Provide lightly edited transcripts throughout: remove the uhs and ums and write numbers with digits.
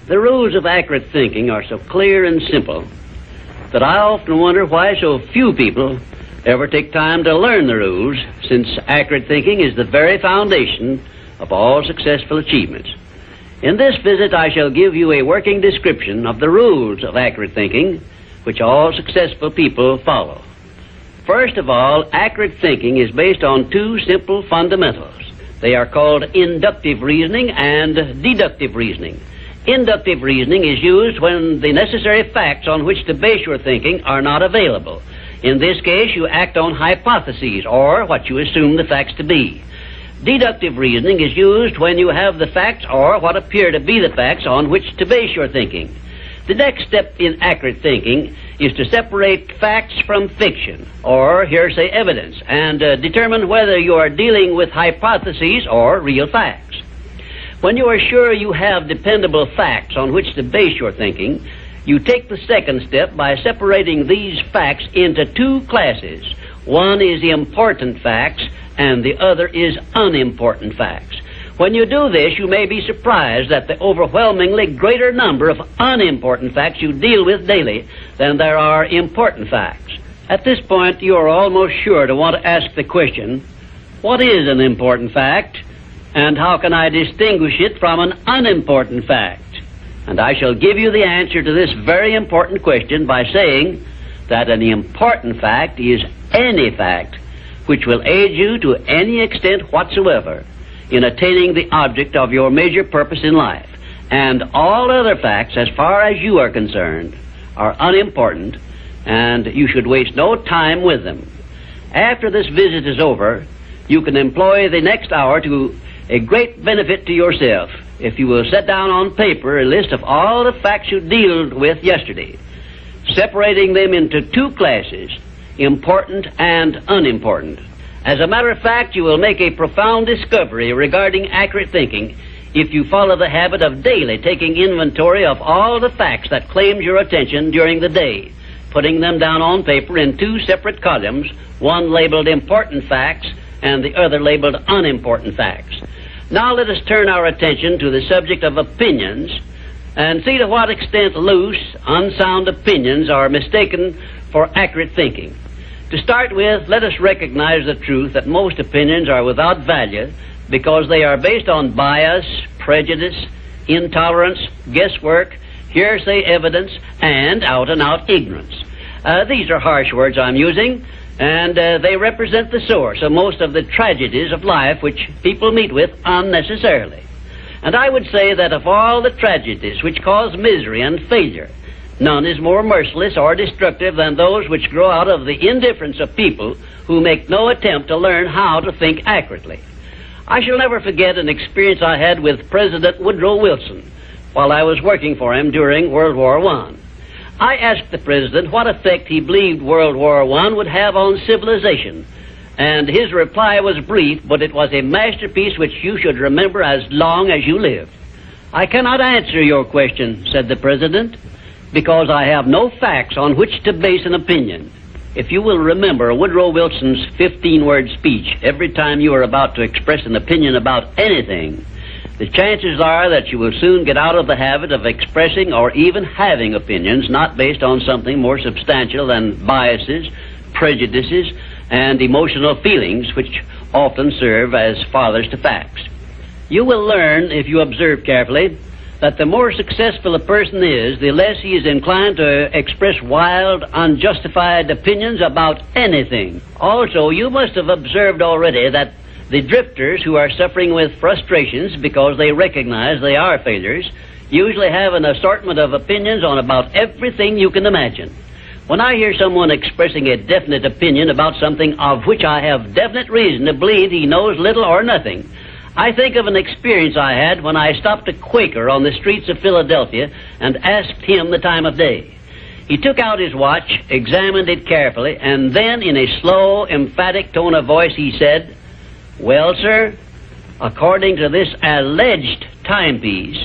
The rules of accurate thinking are so clear and simple that I often wonder why so few people ever take time to learn the rules, since accurate thinking is the very foundation of all successful achievements. In this visit, I shall give you a working description of the rules of accurate thinking, which all successful people follow. First of all, accurate thinking is based on two simple fundamentals. They are called inductive reasoning and deductive reasoning. Inductive reasoning is used when the necessary facts on which to base your thinking are not available. In this case, you act on hypotheses, or what you assume the facts to be. Deductive reasoning is used when you have the facts, or what appear to be the facts, on which to base your thinking. The next step in accurate thinking is to separate facts from fiction, or hearsay evidence, and determine whether you are dealing with hypotheses or real facts. When you are sure you have dependable facts on which to base your thinking, you take the second step by separating these facts into two classes. One is important facts, and the other is unimportant facts. When you do this, you may be surprised at the overwhelmingly greater number of unimportant facts you deal with daily than there are important facts. At this point, you are almost sure to want to ask the question, what is an important fact, and how can I distinguish it from an unimportant fact? And I shall give you the answer to this very important question by saying that an important fact is any fact which will aid you to any extent whatsoever in attaining the object of your major purpose in life. And all other facts, as far as you are concerned, are unimportant, and you should waste no time with them. After this visit is over, you can employ the next hour to a great benefit to yourself if you will set down on paper a list of all the facts you dealt with yesterday, separating them into two classes, important and unimportant. As a matter of fact, you will make a profound discovery regarding accurate thinking if you follow the habit of daily taking inventory of all the facts that claimed your attention during the day, putting them down on paper in two separate columns, one labeled important facts and the other labeled unimportant facts. Now let us turn our attention to the subject of opinions and see to what extent loose, unsound opinions are mistaken for accurate thinking. To start with, let us recognize the truth that most opinions are without value because they are based on bias, prejudice, intolerance, guesswork, hearsay evidence, and out-and-out ignorance. These are harsh words I'm using, and they represent the source of most of the tragedies of life which people meet with unnecessarily. And I would say that of all the tragedies which cause misery and failure, none is more merciless or destructive than those which grow out of the indifference of people who make no attempt to learn how to think accurately. I shall never forget an experience I had with President Woodrow Wilson while I was working for him during World War I. I asked the President what effect he believed World War I would have on civilization, and his reply was brief, but it was a masterpiece which you should remember as long as you live. "I cannot answer your question," said the President, "because I have no facts on which to base an opinion." If you will remember Woodrow Wilson's 15-word speech every time you are about to express an opinion about anything, the chances are that you will soon get out of the habit of expressing or even having opinions not based on something more substantial than biases, prejudices, and emotional feelings which often serve as fathers to facts. You will learn, if you observe carefully, that the more successful a person is, the less he is inclined to express wild, unjustified opinions about anything. Also, you must have observed already that the drifters who are suffering with frustrations because they recognize they are failures usually have an assortment of opinions on about everything you can imagine. When I hear someone expressing a definite opinion about something of which I have definite reason to believe he knows little or nothing, I think of an experience I had when I stopped a Quaker on the streets of Philadelphia and asked him the time of day. He took out his watch, examined it carefully, and then in a slow, emphatic tone of voice he said, "Well, sir, according to this alleged timepiece,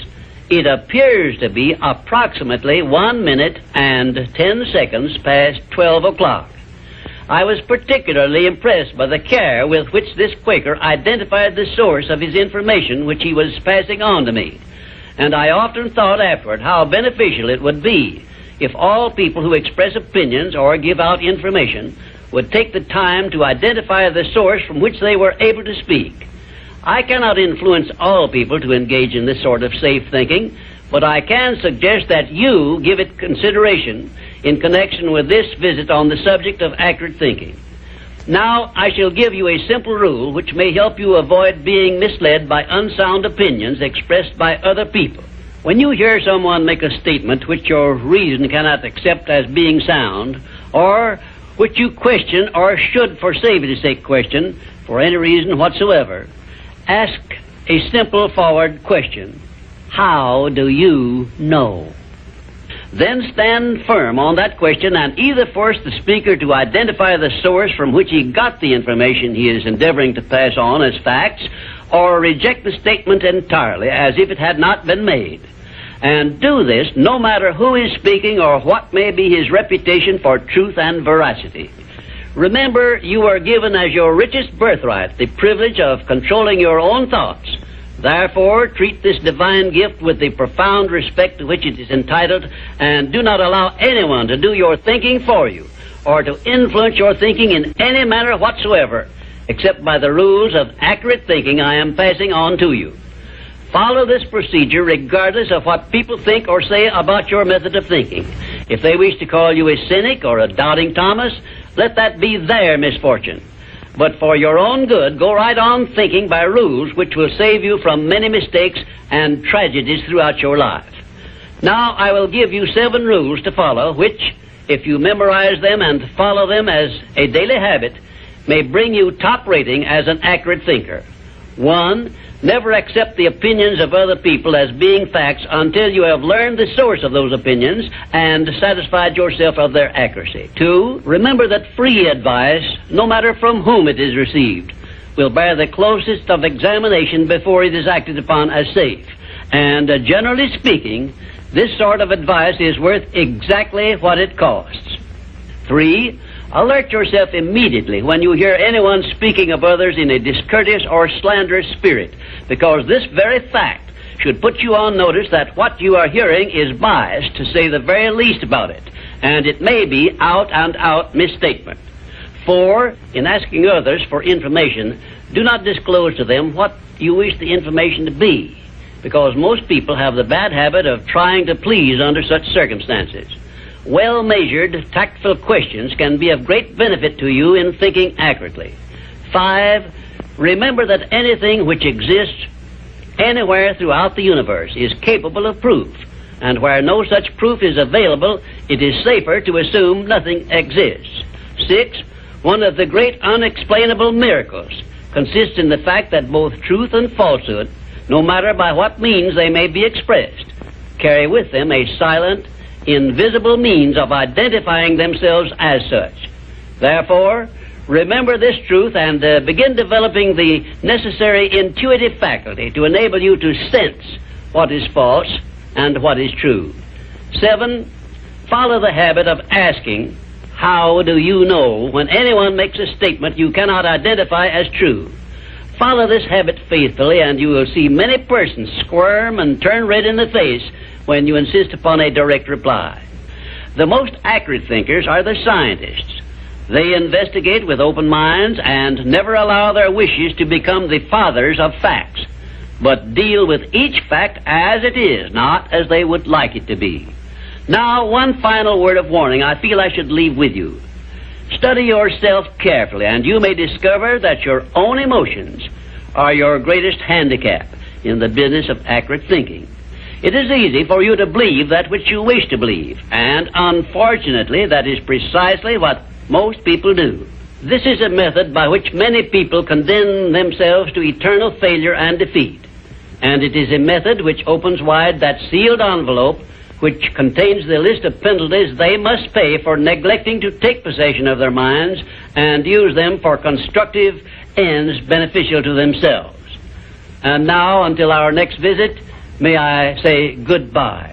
it appears to be approximately 1 minute and 10 seconds past 12 o'clock. I was particularly impressed by the care with which this Quaker identified the source of his information which he was passing on to me. and I often thought afterward how beneficial it would be if all people who express opinions or give out information would take the time to identify the source from which they were able to speak. I cannot influence all people to engage in this sort of safe thinking, but I can suggest that you give it consideration in connection with this visit on the subject of accurate thinking. Now, I shall give you a simple rule which may help you avoid being misled by unsound opinions expressed by other people. When you hear someone make a statement which your reason cannot accept as being sound, or which you question or should for safety's sake question for any reason whatsoever, ask a simple forward question. How do you know? Then stand firm on that question and either force the speaker to identify the source from which he got the information he is endeavoring to pass on as facts, or reject the statement entirely as if it had not been made. And do this no matter who is speaking or what may be his reputation for truth and veracity. Remember, you are given as your richest birthright the privilege of controlling your own thoughts. Therefore, treat this divine gift with the profound respect to which it is entitled, and do not allow anyone to do your thinking for you, or to influence your thinking in any manner whatsoever, except by the rules of accurate thinking I am passing on to you. Follow this procedure regardless of what people think or say about your method of thinking. If they wish to call you a cynic or a doubting Thomas, let that be their misfortune. But for your own good, go right on thinking by rules which will save you from many mistakes and tragedies throughout your life. Now I will give you 7 rules to follow, which, if you memorize them and follow them as a daily habit, may bring you top rating as an accurate thinker. 1. Never accept the opinions of other people as being facts until you have learned the source of those opinions and satisfied yourself of their accuracy. 2. Remember that free advice, no matter from whom it is received, will bear the closest of examination before it is acted upon as safe. And generally speaking, this sort of advice is worth exactly what it costs. 3. Alert yourself immediately when you hear anyone speaking of others in a discourteous or slanderous spirit, because this very fact should put you on notice that what you are hearing is biased, to say the very least about it, and it may be out-and-out misstatement. 4. In asking others for information, do not disclose to them what you wish the information to be, because most people have the bad habit of trying to please under such circumstances. Well-measured, tactful questions can be of great benefit to you in thinking accurately. 5. Remember that anything which exists anywhere throughout the universe is capable of proof, and where no such proof is available, it is safer to assume nothing exists. 6. One of the great unexplainable miracles consists in the fact that both truth and falsehood, no matter by what means they may be expressed, carry with them a silent, invisible means of identifying themselves as such. Therefore, remember this truth and begin developing the necessary intuitive faculty to enable you to sense what is false and what is true. 7. Follow the habit of asking, how do you know, when anyone makes a statement you cannot identify as true. Follow this habit faithfully, and you will see many persons squirm and turn red in the face when you insist upon a direct reply. The most accurate thinkers are the scientists. They investigate with open minds and never allow their wishes to become the fathers of facts, but deal with each fact as it is, not as they would like it to be. Now, one final word of warning I feel I should leave with you. Study yourself carefully, and you may discover that your own emotions are your greatest handicap in the business of accurate thinking. It is easy for you to believe that which you wish to believe, and unfortunately that is precisely what most people do. This is a method by which many people condemn themselves to eternal failure and defeat, and it is a method which opens wide that sealed envelope which contains the list of penalties they must pay for neglecting to take possession of their minds and use them for constructive ends beneficial to themselves. And now, until our next visit, may I say goodbye.